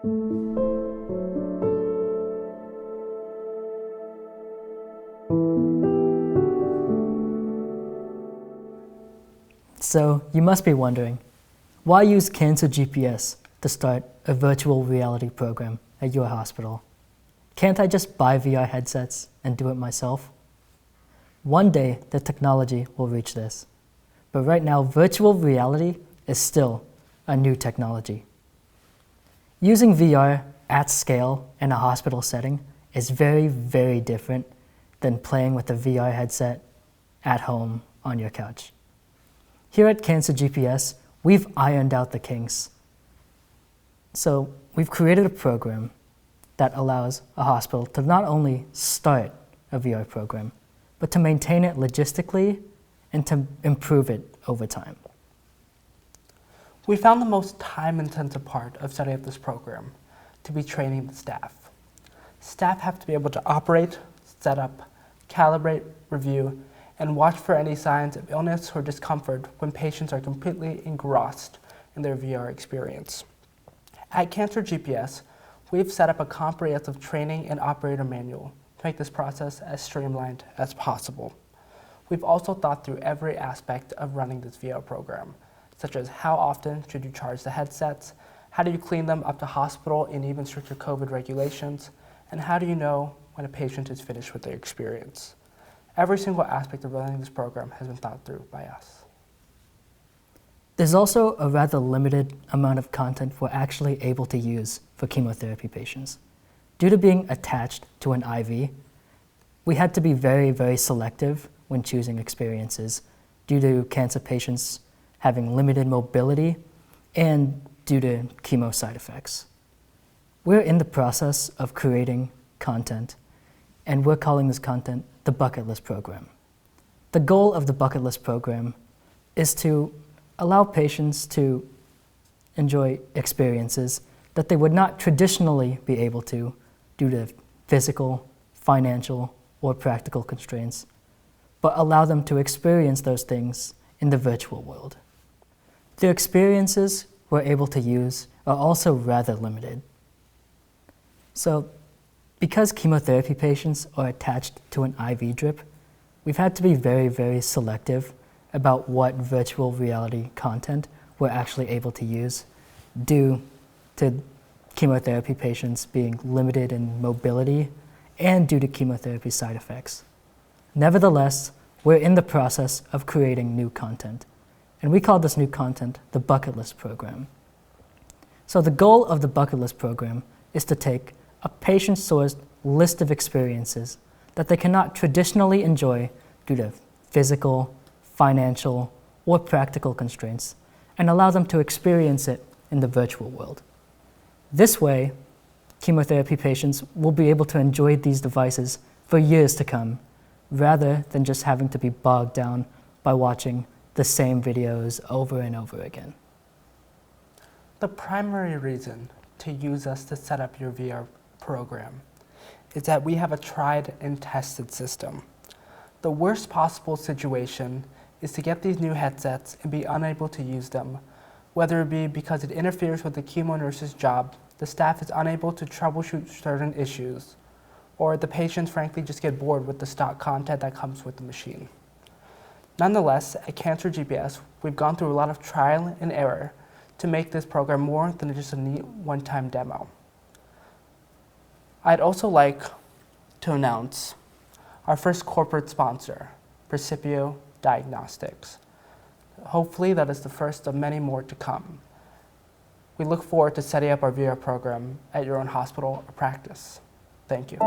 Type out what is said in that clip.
So you must be wondering, why use Cancer GPS to start a virtual reality program at your hospital? Can't I just buy VR headsets and do it myself? One day, the technology will reach this. But right now, virtual reality is still a new technology. Using VR at scale in a hospital setting is very, very different than playing with a VR headset at home on your couch. Here at Cancer GPS, we've ironed out the kinks. So we've created a program that allows a hospital to not only start a VR program, but to maintain it logistically and to improve it over time. We found the most time-intensive part of setting up this program to be training the staff. Staff have to be able to operate, set up, calibrate, review, and watch for any signs of illness or discomfort when patients are completely engrossed in their VR experience. At Cancer GPS, we've set up a comprehensive training and operator manual to make this process as streamlined as possible. We've also thought through every aspect of running this VR program, such as how often should you charge the headsets, how do you clean them up to hospital in even stricter COVID regulations, and how do you know when a patient is finished with their experience. Every single aspect of running this program has been thought through by us. There's also a rather limited amount of content we're actually able to use for chemotherapy patients. Due to being attached to an IV, we had to be very, very selective when choosing experiences due to cancer patients having limited mobility and due to chemo side effects. We're in the process of creating content, and we're calling this content the Bucket List Program. The goal of the Bucket List Program is to allow patients to enjoy experiences that they would not traditionally be able to due to physical, financial, or practical constraints, but allow them to experience those things in the virtual world. The experiences we're able to use are also rather limited. So, because chemotherapy patients are attached to an IV drip, we've had to be very, very selective about what virtual reality content we're actually able to use due to chemotherapy patients being limited in mobility and due to chemotherapy side effects. Nevertheless, we're in the process of creating new content, and we call this new content the Bucket List Program. So the goal of the Bucket List Program is to take a patient-sourced list of experiences that they cannot traditionally enjoy due to physical, financial, or practical constraints, and allow them to experience it in the virtual world. This way, chemotherapy patients will be able to enjoy these devices for years to come, rather than just having to be bogged down by watching the same videos over and over again. The primary reason to use us to set up your VR program is that we have a tried and tested system. The worst possible situation is to get these new headsets and be unable to use them, whether it be because it interferes with the chemo nurse's job, the staff is unable to troubleshoot certain issues, or the patients frankly just get bored with the stock content that comes with the machine. Nonetheless, at Cancer GPS, we've gone through a lot of trial and error to make this program more than just a neat one-time demo. I'd also like to announce our first corporate sponsor, Precipio Diagnostics. Hopefully that is the first of many more to come. We look forward to setting up our VR program at your own hospital or practice. Thank you.